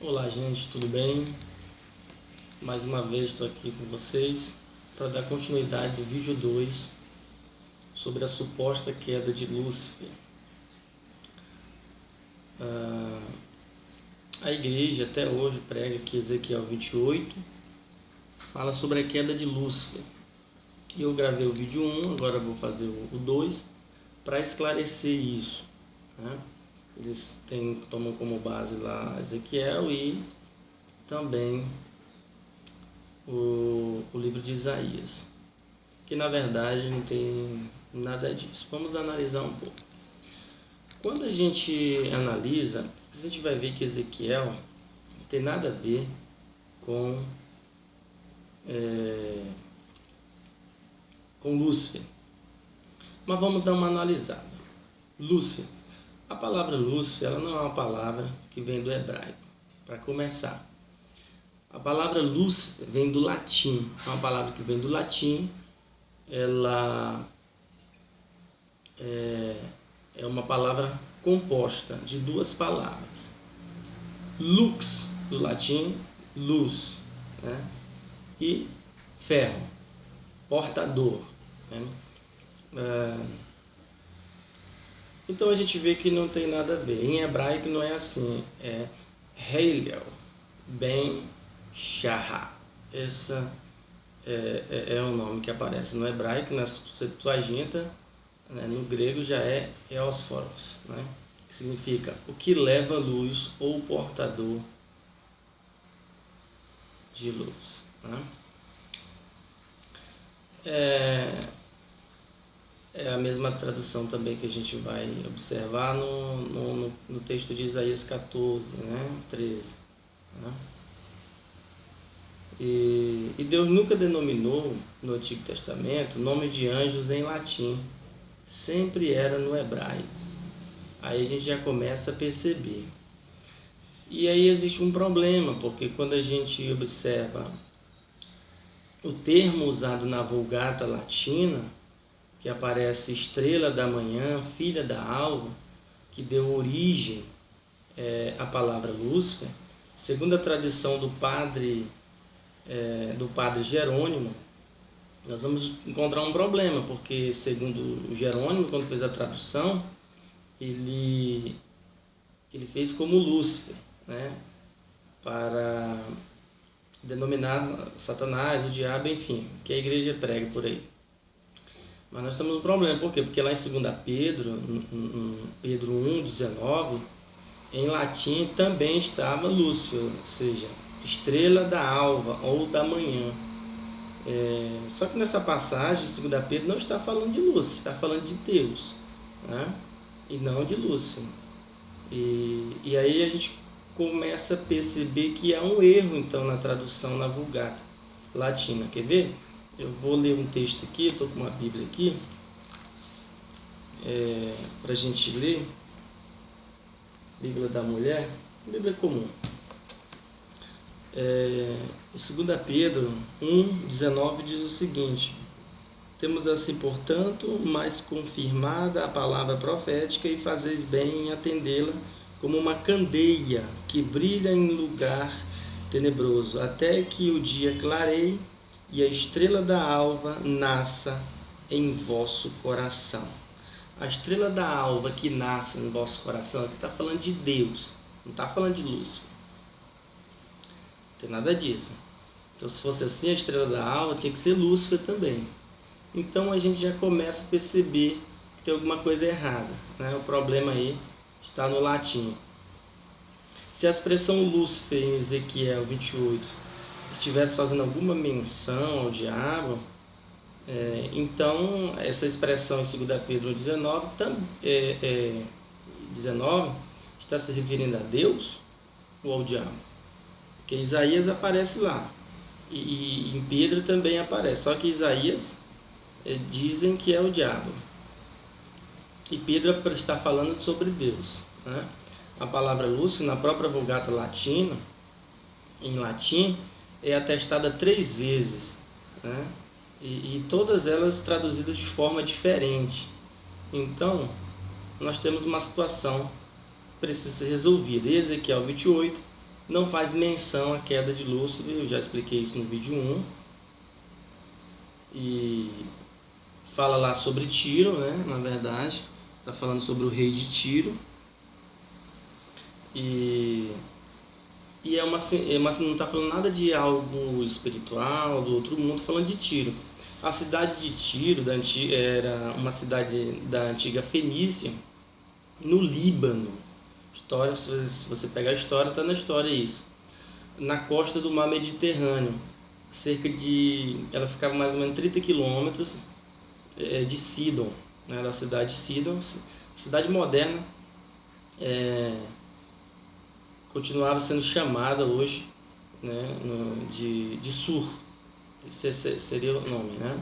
Olá, gente, tudo bem? Mais uma vez estou aqui com vocês para dar continuidade do vídeo 2 sobre a suposta queda de Lúcifer. A igreja até hoje prega que Ezequiel 28 fala sobre a queda de Lúcifer. Eu gravei o vídeo 1, agora vou fazer o 2 para esclarecer isso, né? Eles tomam como base lá Ezequiel e também o livro de Isaías, que na verdade não tem nada disso. Vamos analisar um pouco. Quando a gente analisa, a gente vai ver que Ezequiel não tem nada a ver com Lúcifer. Mas vamos dar uma analisada. Lúcifer. A palavra Lúcifer, ela não é uma palavra que vem do hebraico, para começar. A palavra luz vem do latim, é uma palavra que vem do latim, ela é uma palavra composta de duas palavras. Lux, do latim, luz, né? E ferro, portador, né? Então a gente vê que não tem nada a ver. Em hebraico não é assim, é Heilel, Ben Shahá. Esse é o nome que aparece no hebraico, na Septuaginta, né? No grego já é Eosforos, né? Que significa o que leva luz ou o portador de luz, né? É a mesma tradução também que a gente vai observar no texto de Isaías 14, né? 13. Né? E Deus nunca denominou no Antigo Testamento nome de anjos em latim, sempre era no hebraico. Aí a gente já começa a perceber. E aí existe um problema, porque quando a gente observa o termo usado na Vulgata Latina, que aparece estrela da manhã, filha da alva, que deu origem à palavra Lúcifer, segundo a tradição do padre Jerônimo, nós vamos encontrar um problema, porque segundo Jerônimo, quando fez a tradução, ele fez como Lúcifer, né, para denominar Satanás, o diabo, enfim, que a igreja prega por aí. Mas nós temos um problema, por quê? Porque lá em 2 Pedro, Pedro 1,19, em latim também estava Lúcifer, ou seja, estrela da alva ou da manhã. Só que nessa passagem, 2 Pedro não está falando de Lúcifer, está falando de Deus, né? E não de Lúcifer. E aí a gente começa a perceber que há um erro então na tradução na Vulgata Latina. Quer ver? Eu vou ler um texto aqui, estou com uma Bíblia aqui, para a gente ler. Bíblia da Mulher, Bíblia comum. Em 2 Pedro 1,19 diz o seguinte: temos assim, portanto, mais confirmada a palavra profética e fazeis bem em atendê-la como uma candeia que brilha em lugar tenebroso, até que o dia clareie e a estrela da alva nasça em vosso coração. A estrela da alva que nasce no vosso coração, aqui está falando de Deus, não está falando de Lúcifer. Não tem nada disso. Então, se fosse assim, a estrela da alva tinha que ser Lúcifer também. Então, a gente já começa a perceber que tem alguma coisa errada, né? O problema aí está no latim. Se a expressão Lúcifer em Ezequiel 28 estivesse fazendo alguma menção ao diabo, então essa expressão em 2 Pedro 19 está se referindo a Deus ou ao diabo? Porque Isaías aparece lá e em Pedro também aparece, só que Isaías dizem que é o diabo e Pedro está falando sobre Deus, né? A palavra Lúcifer na própria Vulgata Latina, em latim, é atestada 3 vezes, né? E todas elas traduzidas de forma diferente. Então, nós temos uma situação que precisa ser resolvida. Ezequiel 28 não faz menção à queda de Lúcifer. Eu já expliquei isso no vídeo 1. E fala lá sobre Tiro, né? Na verdade, está falando sobre o rei de Tiro. E não está falando nada de algo espiritual, do outro mundo, falando de Tiro. A cidade de Tiro era uma cidade da antiga Fenícia, no Líbano. História, se você pegar a história, está na história isso. Na costa do mar Mediterrâneo. Ela ficava mais ou menos 30 quilômetros de Sidon, né, da cidade de Sidon. Cidade moderna, continuava sendo chamada hoje, né, de Sur. Esse seria o nome, né?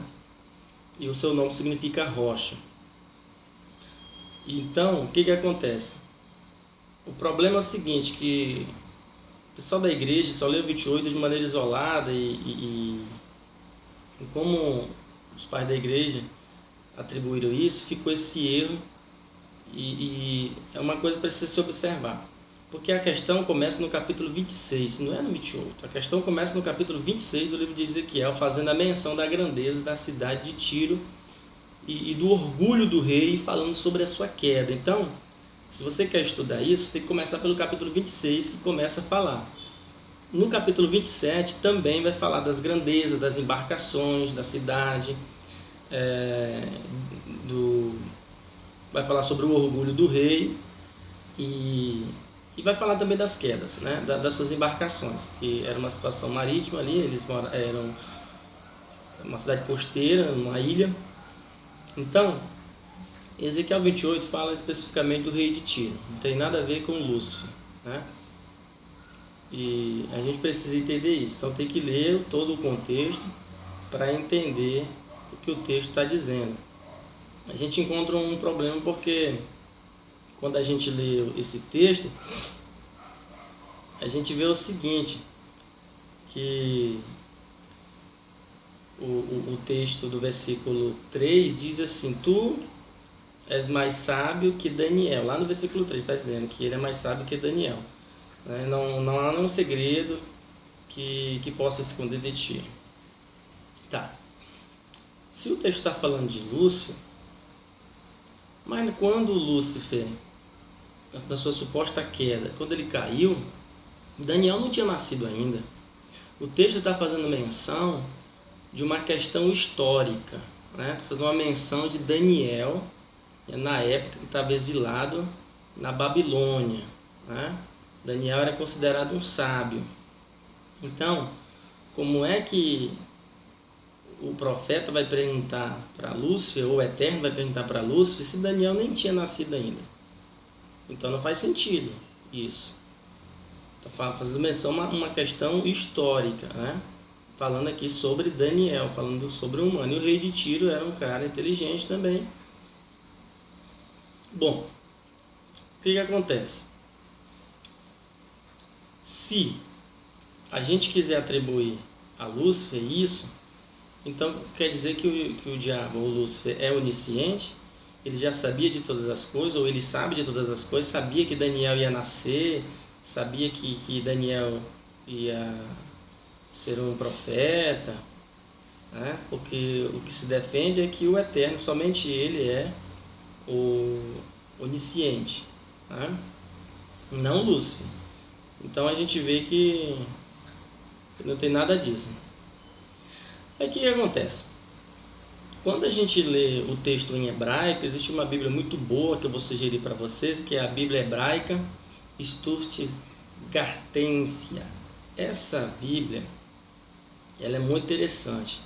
E o seu nome significa rocha. Então, o que acontece? O problema é o seguinte, que o pessoal da igreja só lê o 28 de maneira isolada e como os pais da igreja atribuíram isso, ficou esse erro e é uma coisa que precisa se observar. Porque a questão começa no capítulo 26, não é no 28. A questão começa no capítulo 26 do livro de Ezequiel, fazendo a menção da grandeza da cidade de Tiro e do orgulho do rei, falando sobre a sua queda. Então, se você quer estudar isso, você tem que começar pelo capítulo 26, que começa a falar. No capítulo 27 também vai falar das grandezas, das embarcações, da cidade, vai falar sobre o orgulho do rei e vai falar também das quedas, né, das suas embarcações, que era uma situação marítima ali, eles eram uma cidade costeira, uma ilha. Então, Ezequiel 28 fala especificamente do rei de Tiro, não tem nada a ver com Lúcifer, né? E a gente precisa entender isso, então tem que ler todo o contexto para entender o que o texto está dizendo. A gente encontra um problema porque quando a gente lê esse texto, a gente vê o seguinte, que o texto do versículo 3 diz assim: tu és mais sábio que Daniel. Lá no versículo 3 está dizendo que ele é mais sábio que Daniel. Não há nenhum segredo que possa se esconder de ti. Tá. Se o texto está falando de Lúcifer, mas quando Lúcifer, da sua suposta queda, quando ele caiu, Daniel não tinha nascido ainda. O texto está fazendo menção de uma questão histórica, né? Está fazendo uma menção de Daniel, na época que estava exilado na Babilônia, né? Daniel era considerado um sábio. Então, como é que o profeta vai perguntar para Lúcifer, ou o Eterno vai perguntar para Lúcifer, se Daniel nem tinha nascido ainda? Então não faz sentido isso. Está fazendo menção a uma questão histórica, né? Falando aqui sobre Daniel, falando sobre o humano. E o rei de Tiro era um cara inteligente também. Bom, o que acontece? Se a gente quiser atribuir a Lúcifer isso, então quer dizer que o diabo, ou Lúcifer, é onisciente, ele já sabia de todas as coisas, ou ele sabe de todas as coisas, sabia que Daniel ia nascer, sabia que Daniel ia ser um profeta, né? Porque o que se defende é que o Eterno, somente ele é o onisciente, né? Não Lúcifer. Então a gente vê que não tem nada disso. Aí o que acontece? Quando a gente lê o texto em hebraico, existe uma Bíblia muito boa que eu vou sugerir para vocês, que é a Bíblia hebraica Stuttgartensia. Essa Bíblia, ela é muito interessante,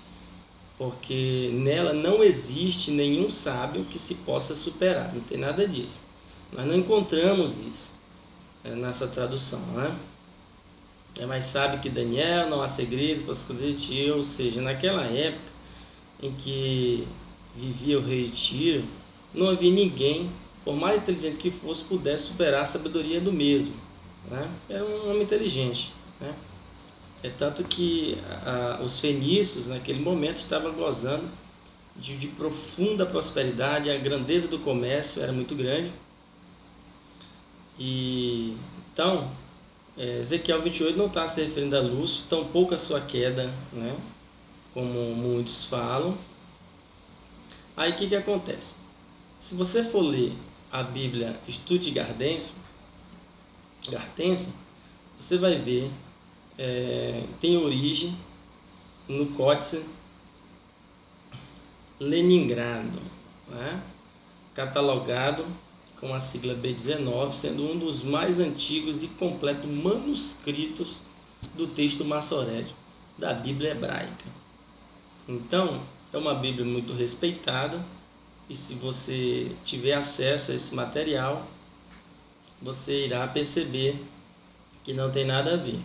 porque nela não existe nenhum sábio que se possa superar, não tem nada disso. Nós não encontramos isso nessa tradução, né? É mais sábio que Daniel, não há segredo para esconder de ti. Ou seja, naquela época em que vivia o rei de Tiro, não havia ninguém, por mais inteligente que fosse, pudesse superar a sabedoria do mesmo, né? Era um homem inteligente, né? É tanto que os fenícios naquele momento estavam gozando de profunda prosperidade, a grandeza do comércio era muito grande. E então Ezequiel 28 não está se referindo a Lúcifer, tampouco a sua queda, né? Como muitos falam. Aí o que acontece? Se você for ler a Bíblia Stuttgartense, você vai ver, tem origem no Códice Leningrado, né? Catalogado com a sigla B19, sendo um dos mais antigos e completos manuscritos do texto massorético da Bíblia hebraica. Então, é uma Bíblia muito respeitada, e se você tiver acesso a esse material, você irá perceber que não tem nada a ver.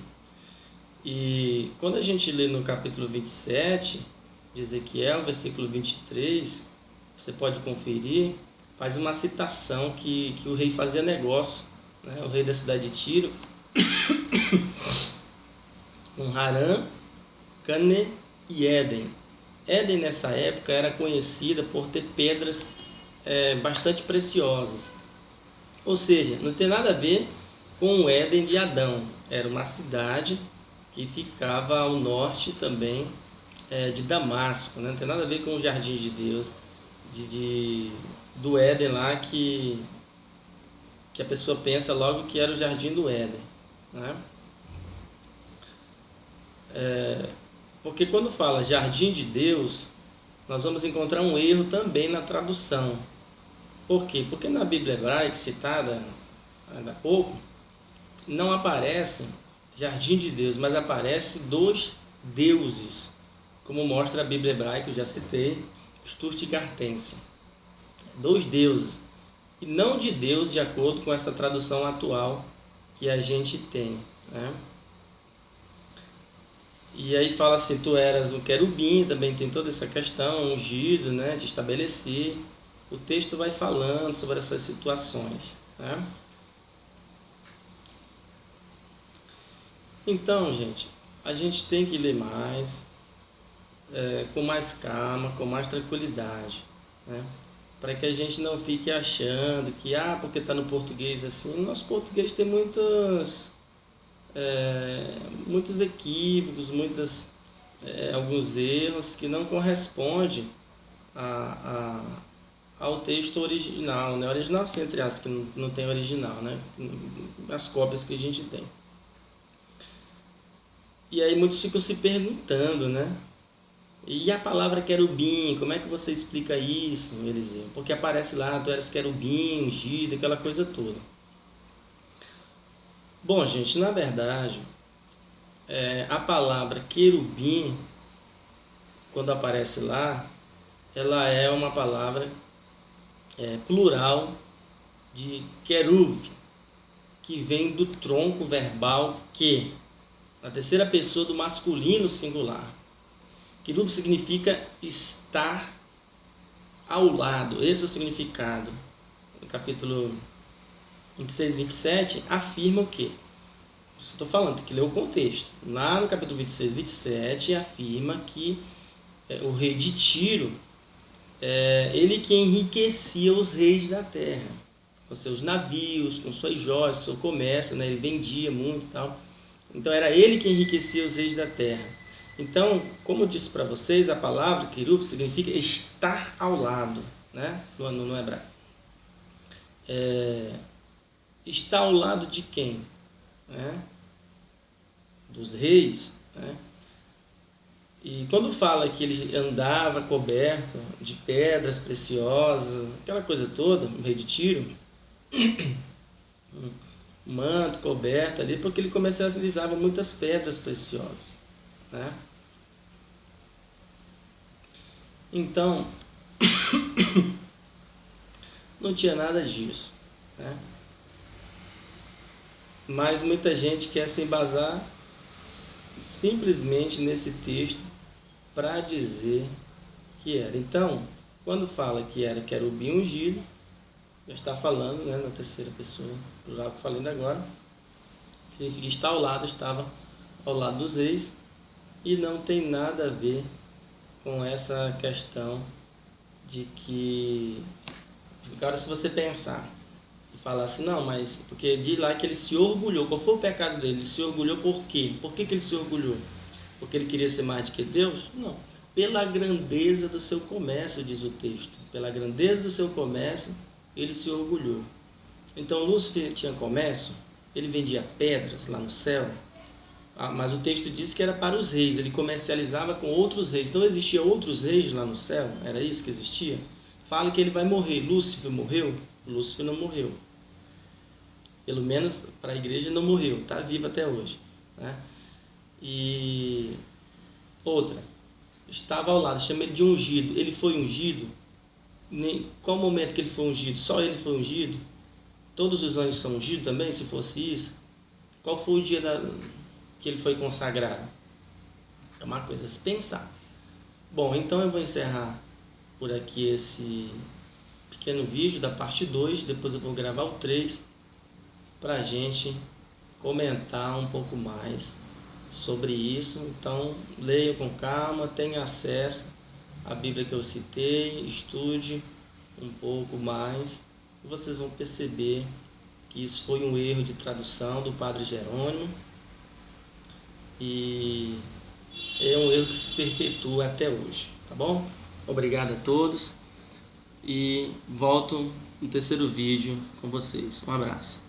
E quando a gente lê no capítulo 27 de Ezequiel, versículo 23, você pode conferir, faz uma citação que o rei fazia negócio, né? O rei da cidade de Tiro, com Harã, Cane e Éden. Éden nessa época era conhecida por ter pedras bastante preciosas. Ou seja, não tem nada a ver com o Éden de Adão. Era uma cidade que ficava ao norte também de Damasco, né? Não tem nada a ver com o jardim de Deus, do Éden lá, que a pessoa pensa logo que era o jardim do Éden, né? Porque quando fala jardim de Deus, nós vamos encontrar um erro também na tradução. Por quê? Porque na Bíblia hebraica, citada ainda há pouco, não aparece jardim de Deus, mas aparece dos deuses, como mostra a Bíblia hebraica, eu já citei, Stuttgartense. Dos deuses, e não de Deus, de acordo com essa tradução atual que a gente tem, né? E aí fala assim, tu eras o querubim, também tem toda essa questão, ungido, né, de estabelecer. O texto vai falando sobre essas situações, né? Então, gente, a gente tem que ler mais, com mais calma, com mais tranquilidade, né? Para que a gente não fique achando que, porque está no português assim. Nosso português tem muitos equívocos, alguns erros que não correspondem ao texto original, né? Original, assim, entre aspas, que não tem original, né? As cópias que a gente tem. E aí muitos ficam se perguntando, né? E a palavra querubim, como é que você explica isso, Eliseu? Porque aparece lá, tu eras querubim, ungido, aquela coisa toda. Bom, gente, na verdade, a palavra querubim, quando aparece lá, ela é uma palavra plural de querub, que vem do tronco verbal que, na terceira pessoa do masculino singular. Querub significa estar ao lado, esse é o significado. No capítulo 26, 27, afirma o quê? Estou falando, tem que ler o contexto. Lá no capítulo 26, 27, afirma que o rei de Tiro, ele que enriquecia os reis da terra, com seus navios, com suas joias, com seu comércio, né? Ele vendia muito e tal. Então era ele que enriquecia os reis da terra. Então, como eu disse para vocês, a palavra querub significa estar ao lado, né? No hebraico. Está ao lado de quem? Né? Dos reis, né? E quando fala que ele andava coberto de pedras preciosas, aquela coisa toda, o rei de Tiro, manto coberto ali, porque ele comercializava muitas pedras preciosas, né? Então, não tinha nada disso, né? Mas muita gente quer se embasar simplesmente nesse texto para dizer que era. Então, quando fala que era querubim ungido, já está falando, né, na terceira pessoa, plural que eu falei ainda agora, significa estar ao lado, estava ao lado dos reis, e não tem nada a ver com essa questão de que, agora se você pensar e falar assim, não, mas porque diz lá que ele se orgulhou. Qual foi o pecado dele? Ele se orgulhou por quê? Por que ele se orgulhou? Porque ele queria ser mais do que Deus? Não. Pela grandeza do seu comércio, diz o texto. Pela grandeza do seu comércio, ele se orgulhou. Então Lúcifer tinha comércio, ele vendia pedras lá no céu, mas o texto diz que era para os reis, ele comercializava com outros reis. Então existiam outros reis lá no céu, era isso que existia? Fala que ele vai morrer. Lúcifer morreu? Lúcifer não morreu. Pelo menos para a igreja não morreu, está vivo até hoje, né? E outra, estava ao lado, chama ele de ungido. Ele foi ungido? Qual o momento que ele foi ungido? Só ele foi ungido? Todos os anjos são ungidos também, se fosse isso? Qual foi o dia que ele foi consagrado? É uma coisa a se pensar. Bom, então eu vou encerrar por aqui esse pequeno vídeo da parte 2, depois eu vou gravar o 3 para a gente comentar um pouco mais sobre isso. Então leia com calma, tenha acesso à Bíblia que eu citei, estude um pouco mais e vocês vão perceber que isso foi um erro de tradução do Padre Jerônimo e é um erro que se perpetua até hoje, tá bom? Obrigado a todos e volto no terceiro vídeo com vocês. Um abraço.